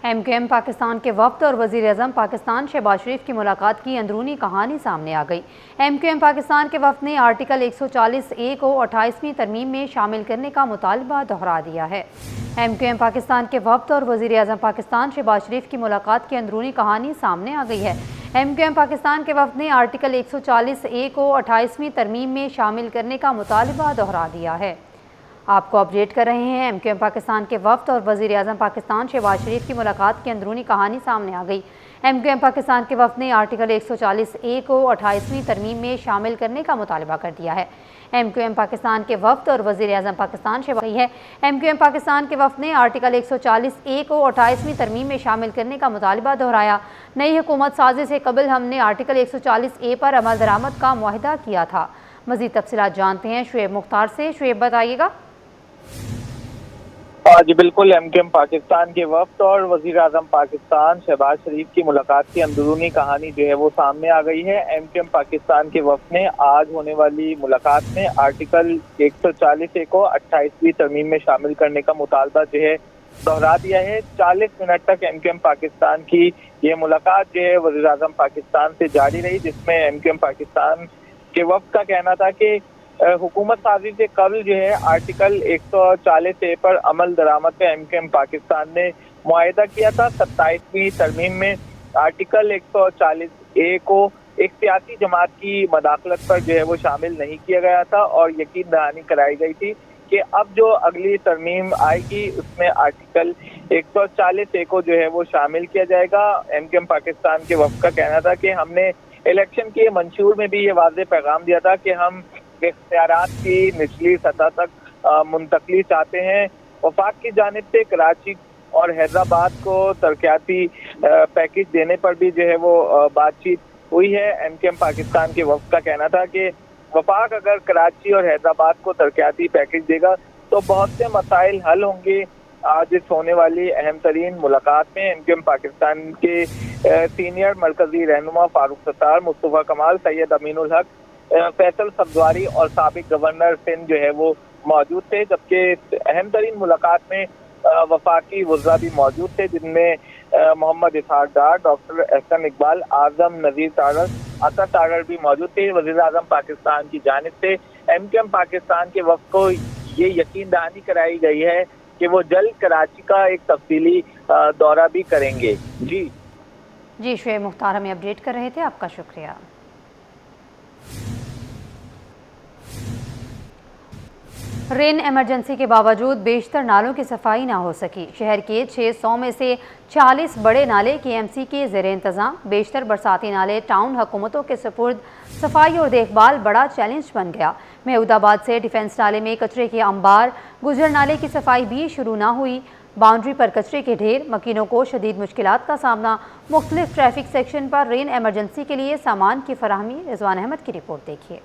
MQM Pakistan کے وفد اور وزیر اعظم پاکستان شہباز شریف کی ملاقات کی اندرونی کہانی سامنے آ گئی۔ MQM پاکستان کے وفد نے آرٹیکل 140A کو 28ویں ترمیم میں شامل کرنے کا مطالبہ دہرا دیا ہے۔ MQM پاکستان کے وفد اور وزیر اعظم پاکستان شہباز شریف کی ملاقات کی اندرونی کہانی سامنے آ گئی ہے۔ MQM پاکستان کے وفد نے آرٹیکل 140A کو 28ویں ترمیم میں شامل کرنے کا مطالبہ دہرا دیا ہے۔ آپ کو اپڈیٹ کر رہے ہیں۔ MQM پاکستان کے وفد اور وزیر اعظم پاکستان شہباز شریف کی ملاقات کی اندرونی کہانی سامنے آ گئی۔ MQM پاکستان کے وفد نے آرٹیکل 140A کو 28ویں ترمیم میں شامل کرنے کا مطالبہ کر دیا ہے۔ MQM پاکستان کے وفد اور وزیر اعظم پاکستان شہباز ہے۔ MQM پاکستان کے وفد نے آرٹیکل 140A کو 28ویں ترمیم میں شامل کرنے کا مطالبہ دہرایا۔ نئی حکومت سازی سے قبل ہم نے آرٹیکل 140A پر عمل درآمد کا معاہدہ کیا تھا۔ مزید تفصیلات جانتے ہیں شعیب مختار سے۔ شعیب بتائیے گا۔ جی بالکل، MQM پاکستان کے وفد اور وزیر اعظم پاکستان شہباز شریف کی ملاقات کی اندرونی کہانی جو ہے وہ سامنے آ گئی ہے۔ MQM پاکستان کے وفد نے آج ہونے والی ملاقات میں آرٹیکل 140A کو 28ویں ترمیم میں شامل کرنے کا مطالبہ جو ہے دہرا دیا ہے۔ 40 منٹ تک MQM پاکستان کی یہ ملاقات جو ہے وزیر اعظم پاکستان سے جاری رہی، جس میں MQM پاکستان کے وفد کا کہنا تھا کہ حکومت سازی سے قبل جو ہے آرٹیکل 140A پر عمل درآمد کا MQM پاکستان نے معاہدہ کیا تھا۔ 27ویں ترمیم میں آرٹیکل 140A کو ایک سیاسی جماعت کی مداخلت پر جو ہے وہ شامل نہیں کیا گیا تھا اور یقین دہانی کرائی گئی تھی کہ اب جو اگلی ترمیم آئے گی اس میں آرٹیکل 140A کو جو ہے وہ شامل کیا جائے گا۔ MQM پاکستان کے وفد کا کہنا تھا کہ ہم نے الیکشن کے منشور میں بھی یہ واضح پیغام دیا تھا کہ ہم اختیارات کی نچلی سطح تک منتقلی چاہتے ہیں۔ وفاق کی جانب سے کراچی اور حیدرآباد کو ترقیاتی پیکج دینے پر بھی جو ہے وہ بات چیت ہوئی ہے۔ MQM پاکستان کے وفد کا کہنا تھا کہ وفاق اگر کراچی اور حیدرآباد کو ترقیاتی پیکج دے گا تو بہت سے مسائل حل ہوں گے۔ آج اس ہونے والی اہم ترین ملاقات میں MQM پاکستان کے سینئر مرکزی رہنما فاروق ستار، مصطفیٰ کمال، سید امین الحق، فیصل سبزواری اور سابق گورنر سندھ جو ہے وہ موجود تھے، جبکہ اہم ترین ملاقات میں وفاقی وزراء بھی موجود تھے، جن میں محمد اسحاق ڈار، ڈاکٹر احسن اقبال، اعظم نذیر تارڑ، عطا تارڑ بھی موجود تھے۔ وزیر اعظم پاکستان کی جانب سے MQM پاکستان کے وفد کو یہ یقین دہانی کرائی گئی ہے کہ وہ جلد کراچی کا ایک تفصیلی دورہ بھی کریں گے۔ جی شعیب مختار ہمیں اپڈیٹ کر رہے تھے، آپ کا شکریہ۔ رین ایمرجنسی کے باوجود بیشتر نالوں کی صفائی نہ ہو سکی۔ شہر کے 600 میں سے 40 بڑے نالے KMC کے زیر انتظام۔ بیشتر برساتی نالے ٹاؤن حکومتوں کے سپرد، صفائی اور دیکھ بھال بڑا چیلنج بن گیا۔ محمود آباد سے ڈیفنس نالے میں کچرے کے انبار، گجر نالے کی صفائی بھی شروع نہ ہوئی۔ باؤنڈری پر کچرے کے ڈھیر، مکینوں کو شدید مشکلات کا سامنا۔ مختلف ٹریفک سیکشن پر رین ایمرجنسی کے لیے سامان کی فراہمی۔ رضوان احمد کی رپورٹ دیکھیے۔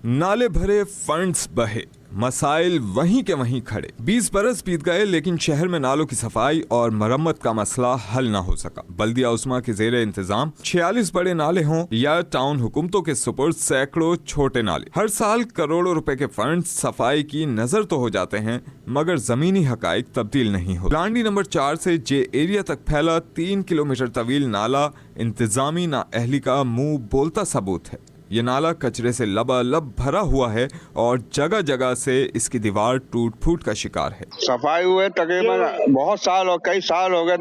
نالے بھرے، فنڈز بہے، مسائل وہیں کے وہیں کھڑے۔ 20 برس بیت گئے لیکن شہر میں نالوں کی صفائی اور مرمت کا مسئلہ حل نہ ہو سکا۔ بلدیہ عظمیٰ کے زیر انتظام 46 بڑے نالے ہوں یا ٹاؤن حکومتوں کے سپرد سینکڑوں چھوٹے نالے، ہر سال کروڑوں روپے کے فنڈ صفائی کی نظر تو ہو جاتے ہیں مگر زمینی حقائق تبدیل نہیں ہوتے۔ لانڈی نمبر 4 سے جے ایریا تک پھیلا 3 کلومیٹر طویل نالا انتظامی نااہلی کا منہ بولتا ثبوت ہے۔ یہ نالا کچرے سے لبالب بھرا ہوا ہے اور جگہ جگہ سے اس کی دیوار ٹوٹ پھوٹ کا شکار ہے۔ صفائی ہوئے تقریباً بہت سال کئی سال ہو گئے،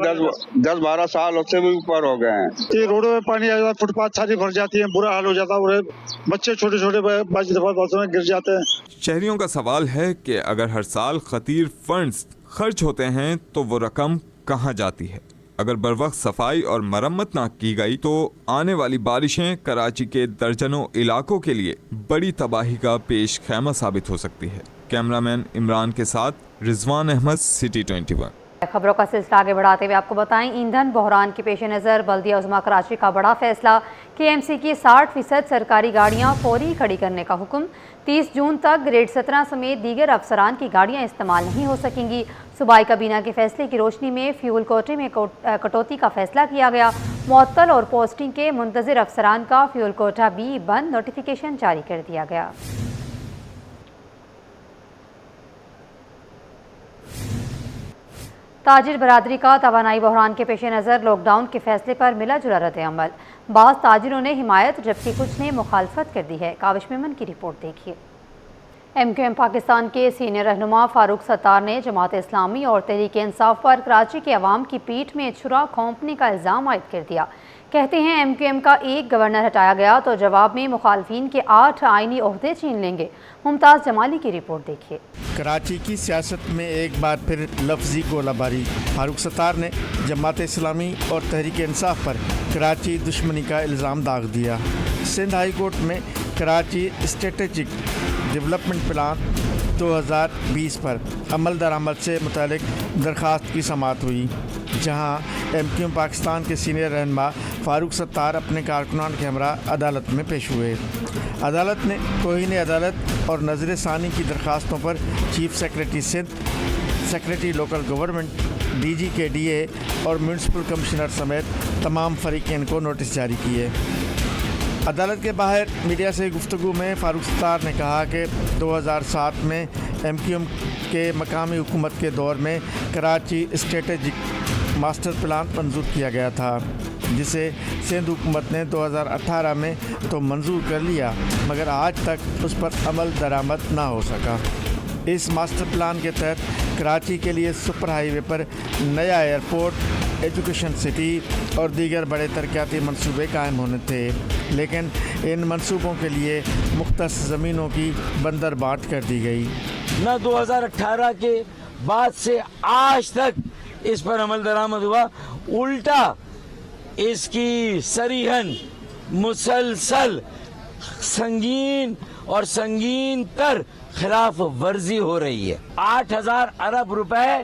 10-12 سال اس سے بھی اوپر ہو گئے ہیں۔ یہ روڈوں میں پانی آ جاتا ہے، فٹ پاتھ ساری بھر جاتی ہے، برا حال ہو جاتا ہے، بچے چھوٹے چھوٹے بعض دفعہ باتوں میں گر جاتے ہیں۔ شہریوں کا سوال ہے کہ اگر ہر سال خطیر فنڈز خرچ ہوتے ہیں تو وہ رقم کہاں جاتی ہے؟ اگر بروقت صفائی اور مرمت نہ کی گئی تو آنے والی بارشیں کراچی کے درجنوں علاقوں کے لیے بڑی تباہی کا پیش خیمہ ثابت ہو سکتی ہے۔ کیمرامین عمران کے ساتھ رضوان احمد، سٹی 21۔ خبروں کا سلسلہ آگے بڑھاتے ہوئے آپ کو بتائیں، ایندھن بحران کے پیش نظر بلدیہ عظمیٰ کراچی کا بڑا فیصلہ، KMC کی 60% سرکاری گاڑیاں فوری کھڑی کرنے کا حکم۔ 30 جون تک گریڈ 17 سمیت دیگر افسران کی گاڑیاں استعمال نہیں ہو سکیں گی۔ صوبائی کابینہ کے فیصلے کی روشنی میں فیول کوٹے میں کٹوتی کا فیصلہ کیا گیا۔ معطل اور پوسٹنگ کے منتظر افسران کا فیول کوٹا بھی بند، نوٹیفیکیشن جاری کر دیا گیا۔ تاجر برادری کا توانائی بحران کے پیش نظر لاک ڈاؤن کے فیصلے پر ملا جلا رد عمل، بعض تاجروں نے حمایت جبکہ کچھ نے مخالفت کر دی ہے۔ کاوش میمن کی رپورٹ دیکھیے۔ ایم کیو ایم پاکستان کے سینئر رہنما فاروق ستار نے جماعت اسلامی اور تحریک انصاف پر کراچی کے عوام کی پیٹھ میں چھرا گھونپنے کا الزام عائد کر دیا۔ کہتے ہیں ایم کیو ایم کا ایک گورنر ہٹایا گیا تو جواب میں مخالفین کے 8 آئینی عہدے چھین لیں گے۔ ممتاز جمالی کی رپورٹ دیکھیے۔ کراچی کی سیاست میں ایک بار پھر لفظی گولہ باری، فاروق ستار نے جماعت اسلامی اور تحریک انصاف پر کراچی دشمنی کا الزام داغ دیا۔ سندھ ہائی کورٹ میں کراچی اسٹریٹجک ڈیولپمنٹ پلان 2020 پر عمل درآمد سے متعلق درخواست کی سماعت ہوئی، جہاں ایم کیو ایم پاکستان کے سینئر رہنما فاروق ستار اپنے کارکنان کے ہمراہ عدالت میں پیش ہوئے۔ عدالت نے توہین عدالت اور نظر ثانی کی درخواستوں پر chief secretary Sindh, secretary local government, D G K D اے اور میونسپل کمشنر سمیت تمام فریقین کو نوٹس جاری کیے۔ عدالت کے باہر میڈیا سے گفتگو میں فاروق ستار نے کہا کہ 2007 میں ایم کیو ایم کے مقامی حکومت کے دور میں کراچی اسٹریٹجک ماسٹر پلان منظور کیا گیا تھا، جسے سندھ حکومت نے 2018 میں تو منظور کر لیا، مگر آج تک اس پر عمل درآمد نہ ہو سکا۔ اس ماسٹر پلان کے تحت کراچی کے لیے سپر ہائی وے پر نیا ایئرپورٹ، ایجوکیشن سٹی اور دیگر بڑے ترقیاتی منصوبے قائم ہونے تھے، لیکن ان منصوبوں کے لیے مختص زمینوں کی بندر بانٹ کر دی گئی۔ نہ 2018 کے بعد سے آج تک اس پر عمل درآمد ہوا، الٹا اس کی صریحاً مسلسل سنگین اور سنگین تر خلاف ورزی ہو رہی ہے۔ 8000 ارب روپے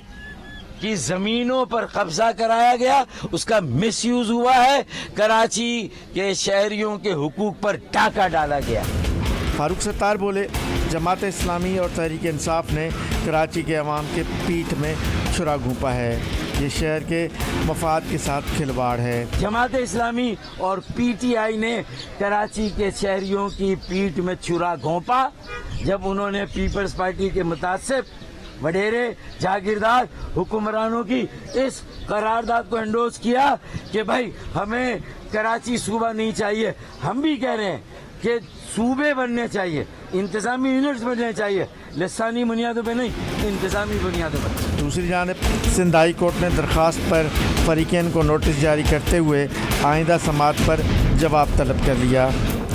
کی زمینوں پر قبضہ کرایا گیا، اس کا مس یوز ہوا ہے، کراچی کے شہریوں کے حقوق پر ڈاکہ ڈالا گیا۔ فاروق ستار بولے، جماعت اسلامی اور تحریک انصاف نے کراچی کے عوام کے پیٹھ میں چھرا گھونپا ہے، یہ شہر کے مفاد کے ساتھ کھلواڑ ہے۔ جماعت اسلامی اور پی ٹی آئی نے کراچی کے شہریوں کی پیٹھ میں چھرا گھونپا جب انہوں نے پیپلز پارٹی کے متعصب وڈیرے جاگیردار حکمرانوں کی اس قرارداد کو انڈوز کیا کہ بھائی ہمیں کراچی صوبہ نہیں چاہیے۔ ہم بھی کہہ رہے ہیں کہ صوبے بننے چاہیے، انتظامی یونٹس بننے چاہیے، لسانی بنیادوں پہ نہیں، انتظامی بنیادوں پر۔ دوسری جانب سندھ ہائی کورٹ نے درخواست پر فریقین کو نوٹس جاری کرتے ہوئے آئندہ سماعت پر جواب طلب کر لیا۔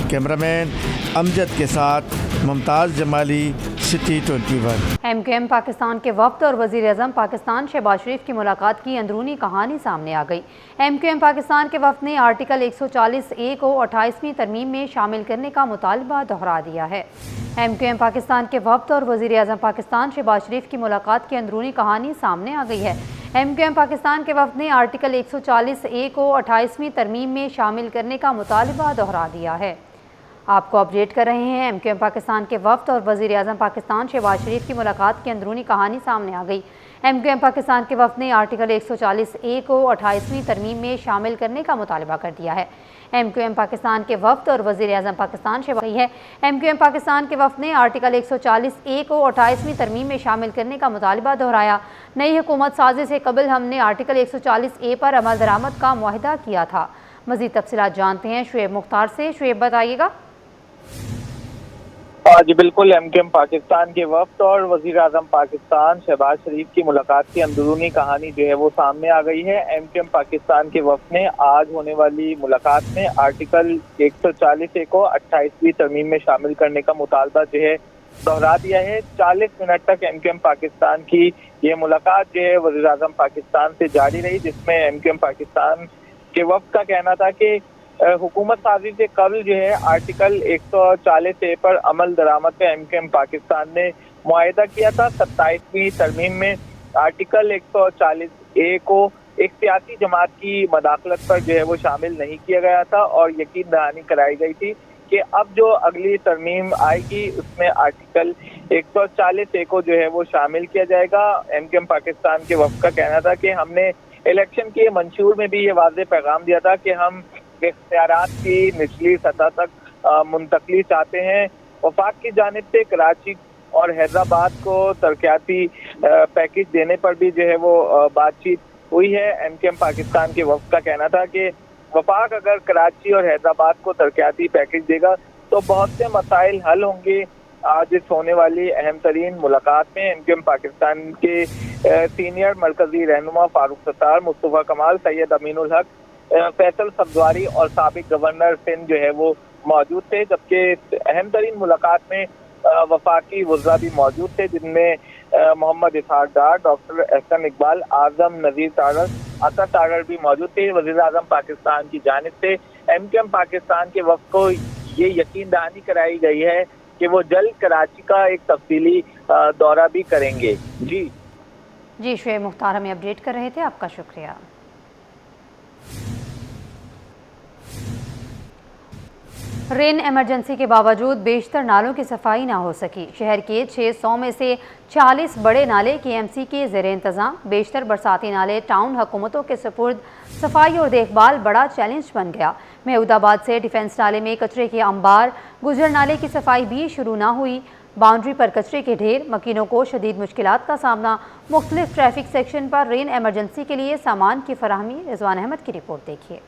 کیمرہ مین امجد کے ساتھ Mumtaz Jamali, city 21۔ M Q M Pakistan کے وفد اور وزیر اعظم پاکستان شہباز شریف کی ملاقات کی اندرونی کہانی سامنے آ گئی۔ ایم کیو ایم پاکستان کے وفد نے آرٹیکل 140A کو 28ویں ترمیم میں شامل کرنے کا مطالبہ دہرا دیا ہے۔ ایم کیو ایم پاکستان کے وفد اور وزیر اعظم پاکستان شہباز شریف کی ملاقات کی اندرونی کہانی سامنے آ گئی ہے۔ ایم کیو ایم پاکستان کے وفد نے آرٹیکل 140A کو 28ویں ترمیم میں شامل کرنے کا مطالبہ دہرا دیا ہے۔ آپ کو اپڈیٹ کر رہے ہیں۔ ایم کیو ایم پاکستان کے وفد اور وزیر اعظم پاکستان شہباز شریف کی ملاقات کی اندرونی کہانی سامنے آ گئی۔ ایم کیو ایم پاکستان کے وفد نے آرٹیکل 140A کو 28ویں ترمیم میں شامل کرنے کا مطالبہ کر دیا ہے۔ ایم کیو ایم پاکستان کے وفد اور وزیر اعظم پاکستان شہباز ہے۔ ایم کیو ایم پاکستان کے وفد نے آرٹیکل 140A کو 28ویں ترمیم میں شامل کرنے کا مطالبہ دہرایا۔ نئی حکومت سازی سے قبل ہم نے آرٹیکل 140A پر عمل درآمد کا معاہدہ کیا تھا۔ مزید تفصیلات جانتے ہیں شعیب مختار سے۔ شعیب بتائیے گا۔ جی بالکل، ایم کیو ایم پاکستان کے وفد اور وزیر اعظم پاکستان شہباز شریف کی ملاقات کی اندرونی کہانی جو ہے وہ سامنے آ گئی ہے۔ ایم کیو ایم پاکستان کے وفد نے آج ہونے والی ملاقات میں آرٹیکل 140A کو 28ویں ترمیم میں شامل کرنے کا مطالبہ جو ہے دہرا دیا ہے۔ 40 منٹ تک ایم کیو ایم پاکستان کی یہ ملاقات جو ہے وزیر اعظم پاکستان سے جاری رہی، جس میں ایم کیو ایم پاکستان کے وفد کا کہنا تھا کہ حکومت سازی سے قبل جو ہے آرٹیکل 140A پر عمل درآمد کا ایم کیو ایم پاکستان نے معاہدہ کیا تھا۔ 27ویں ترمیم میں آرٹیکل 140A کو ایک سیاسی جماعت کی مداخلت پر جو ہے وہ شامل نہیں کیا گیا تھا اور یقین دہانی کرائی گئی تھی کہ اب جو اگلی ترمیم آئے گی اس میں آرٹیکل 140A کو جو ہے وہ شامل کیا جائے گا۔ ایم کیو ایم پاکستان کے وفد کا کہنا تھا کہ ہم نے الیکشن کے منشور میں بھی یہ واضح پیغام دیا تھا کہ ہم اختیارات کی نچلی سطح تک منتقلی چاہتے ہیں۔ وفاق کی جانب سے کراچی اور حیدرآباد کو ترقیاتی پیکج دینے پر بھی جو ہے وہ بات چیت ہوئی ہے۔ MQM پاکستان کے وفد کا کہنا تھا کہ وفاق اگر کراچی اور حیدرآباد کو ترقیاتی پیکج دے گا تو بہت سے مسائل حل ہوں گے۔ آج اس ہونے والی اہم ترین ملاقات میں MQM پاکستان کے سینئر مرکزی رہنما فاروق ستار، مصطفیٰ کمال، سید امین الحق، فیصل سبزواری اور سابق گورنر سندھ جو ہے وہ موجود تھے، جبکہ اہم ترین ملاقات میں وفاقی وزراء بھی موجود تھے، جن میں محمد اسحاق ڈار، ڈاکٹر احسن اقبال، اعظم نذیر تارڑ، اسد تارڑ بھی موجود تھے۔ وزیر اعظم پاکستان کی جانب سے MQM پاکستان کے وفد کو یہ یقین دہانی کرائی گئی ہے کہ وہ جلد کراچی کا ایک تفصیلی دورہ بھی کریں گے۔ جی شعیب مختار ہمیں اپڈیٹ کر رہے تھے، آپ کا شکریہ۔ رین ایمرجنسی کے باوجود بیشتر نالوں کی صفائی نہ ہو سکی۔ شہر کے 600 میں سے 40 بڑے نالے KMC کے زیر انتظام، بیشتر برساتی نالے ٹاؤن حکومتوں کے سپرد۔ صفائی اور دیکھ بھال بڑا چیلنج بن گیا۔ محمود آباد سے ڈیفنس نالے میں کچرے کے انبار، گجر نالے کی صفائی بھی شروع نہ ہوئی۔ باؤنڈری پر کچرے کے ڈھیر، مکینوں کو شدید مشکلات کا سامنا۔ مختلف ٹریفک سیکشن پر رین ایمرجنسی کے لیے سامان کی فراہمی۔ رضوان احمد کی رپورٹ دیکھیے۔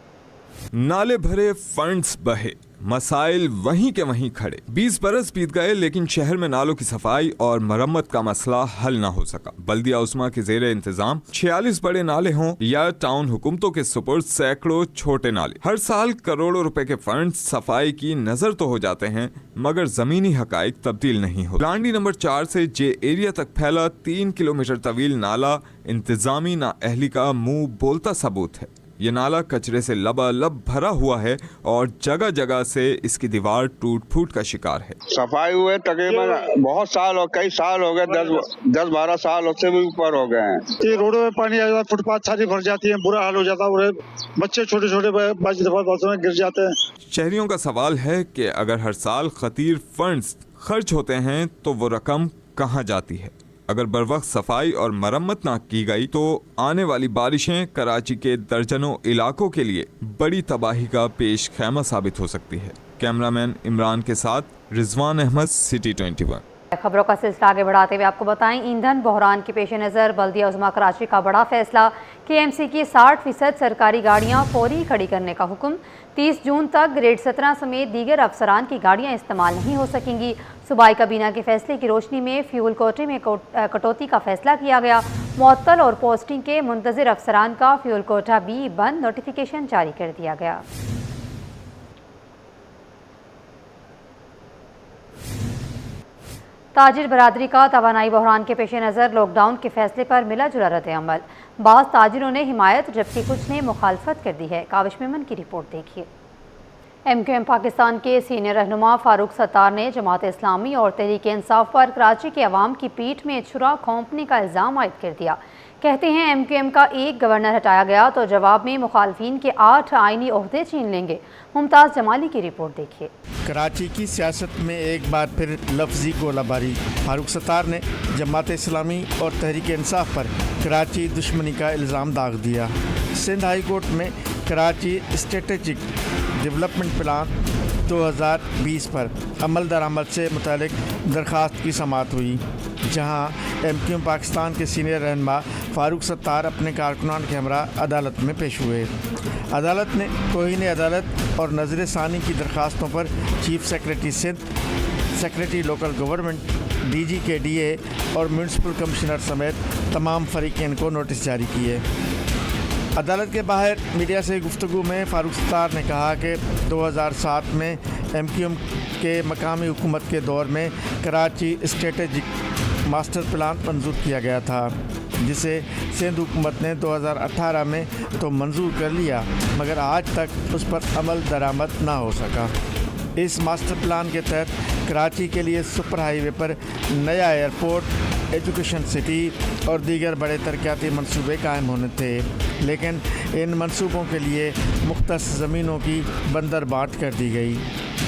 نالے بھرے، فنڈز بہے، مسائل وہیں کے وہیں کھڑے۔ 20 برس بیت گئے لیکن شہر میں نالوں کی صفائی اور مرمت کا مسئلہ حل نہ ہو سکا۔ بلدیہ عثمہ کے زیر انتظام 46 بڑے نالے ہوں یا ٹاؤن حکومتوں کے سپرد سینکڑوں چھوٹے نالے، ہر سال کروڑوں روپے کے فنڈز صفائی کی نظر تو ہو جاتے ہیں مگر زمینی حقائق تبدیل نہیں ہوتے۔ لانڈی نمبر 4 سے جے ایریا تک پھیلا 3 کلومیٹر طویل نالا انتظامی نااہلی کا منہ بولتا ثبوت ہے۔ یہ نالا کچرے سے لبالب بھرا ہوا ہے اور جگہ جگہ سے اس کی دیوار ٹوٹ پھوٹ کا شکار ہے۔ صفائی ہوئے تقریباً بہت سال ہو، کئی سال ہو گئے، 10-12 سال اس سے بھی اوپر ہو گئے ہیں۔ یہ روڈوں میں پانی آ جاتا، فٹ پاتھ ساری بھر جاتی ہے، برا حال ہو جاتا ہے، بچے چھوٹے چھوٹے بعض دفعہ باتوں میں گر جاتے ہیں۔ شہریوں کا سوال ہے کہ اگر ہر سال خطیر فنڈز خرچ ہوتے ہیں تو وہ رقم کہاں جاتی ہے؟ اگر بروقت صفائی اور مرمت نہ کی گئی تو آنے والی بارشیں کراچی کے درجنوں علاقوں کے لیے بڑی تباہی کا پیش خیمہ ثابت ہو سکتی ہے۔ کیمرامین عمران کے ساتھ رضوان احمد، سٹی 21۔ خبروں کا سلسلہ آگے بڑھاتے ہوئے آپ کو بتائیں، ایندھن بحران کے پیش نظر بلدیہ عظمہ کراچی کا بڑا فیصلہ، KMC کی 60% سرکاری گاڑیاں فوری کھڑی کرنے کا حکم۔ 30 جون تک گریڈ 17 سمیت دیگر افسران کی گاڑیاں استعمال نہیں ہو سکیں گی۔ صوبائی کابینہ کے فیصلے کی روشنی میں فیول کوٹے میں کٹوتی کا فیصلہ کیا گیا۔ معطل اور پوسٹنگ کے منتظر افسران کا فیول کوٹا بھی بند، نوٹیفیکیشن جاری کر دیا گیا۔ تاجر برادری کا توانائی بحران کے پیش نظر لاک ڈاؤن کے فیصلے پر ملا جلا رد عمل۔ بعض تاجروں نے حمایت جبکہ کچھ نے مخالفت کر دی ہے۔ کاوش میمن کی رپورٹ دیکھیے۔ MQM پاکستان کے سینئر رہنما فاروق ستار نے جماعت اسلامی اور تحریک انصاف پر کراچی کے عوام کی پیٹھ میں چھرا کھونپنے کا الزام عائد کر دیا۔ کہتے ہیں MQM کا ایک گورنر ہٹایا گیا تو جواب میں مخالفین کے 8 آئینی عہدے چھین لیں گے۔ ممتاز جمالی کی رپورٹ دیکھیے۔ کراچی کی سیاست میں ایک بار پھر لفظی گولہ باری۔ فاروق ستار نے جماعت اسلامی اور تحریک انصاف پر کراچی دشمنی کا الزام داغ دیا۔ سندھ ہائی کورٹ میں کراچی اسٹریٹجک ڈیولپمنٹ پلان 2020 پر عمل درآمد سے متعلق درخواست کی سماعت ہوئی، جہاں MQM پاکستان کے سینئر رہنما فاروق ستار اپنے کارکنان کے ہمراہ عدالت میں پیش ہوئے۔ عدالت نے توہین عدالت اور نظر ثانی کی درخواستوں پر chief secretary Sindh, secretary local government, DG K DA اور میونسپل کمشنر سمیت تمام فریقین کو نوٹس جاری کیے۔ عدالت کے باہر میڈیا سے گفتگو میں فاروق ستار نے کہا کہ 2007 میں MQM کے مقامی حکومت کے دور میں کراچی اسٹریٹجک ماسٹر پلان منظور کیا گیا تھا، جسے سندھ حکومت نے 2018 میں تو منظور کر لیا مگر آج تک اس پر عمل درآمد نہ ہو سکا۔ اس ماسٹر پلان کے تحت کراچی کے لیے سپر ہائی وے پر نیا ایئرپورٹ، ایجوکیشن سٹی اور دیگر بڑے ترقیاتی منصوبے قائم ہونے تھے، لیکن ان منصوبوں کے لیے مختص زمینوں کی بندر بانٹ کر دی گئی۔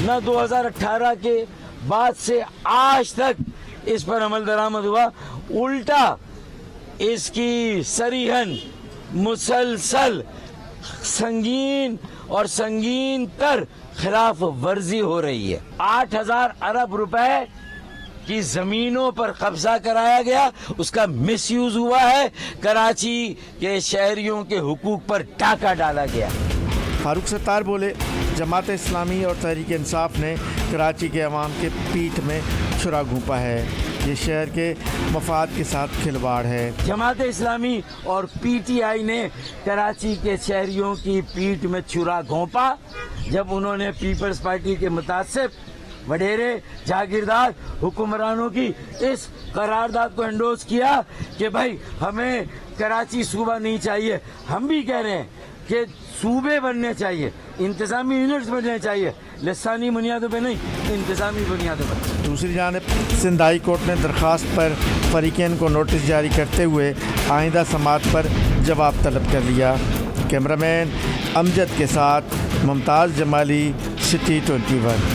نہ 2018 کے بعد سے آج تک اس پر عمل درآمد ہوا، الٹا اس کی صریحاً مسلسل سنگین اور سنگین تر خلاف ورزی ہو رہی ہے۔ 8,000 ارب روپے کی زمینوں پر قبضہ کرایا گیا، اس کا مس یوز ہوا ہے، کراچی کے شہریوں کے حقوق پر ڈاکہ ڈالا گیا۔ فاروق ستار بولے جماعت اسلامی اور تحریک انصاف نے کراچی کے عوام کے پیٹھ میں چھرا گھونپا ہے، یہ شہر کے مفاد کے ساتھ کھلواڑ ہے۔ جماعت اسلامی اور پی ٹی آئی نے کراچی کے شہریوں کی پیٹھ میں چھرا گھونپا جب انہوں نے پیپلز پارٹی کے متعصب وڈیرے جاگیردار حکمرانوں کی اس قرارداد کو انڈوز کیا کہ بھائی ہمیں کراچی صوبہ نہیں چاہیے۔ ہم بھی کہہ رہے ہیں کہ صوبے بننے چاہیے، انتظامی یونٹس بننے چاہیے، لسانی بنیادوں پہ نہیں، انتظامی بنیادوں پر۔ دوسری جانب سندھ ہائی کورٹ نے درخواست پر فریقین کو نوٹس جاری کرتے ہوئے آئندہ سماعت پر جواب طلب کر لیا۔ کیمرہ مین امجد کے ساتھ ممتاز جمالی، سٹی 21۔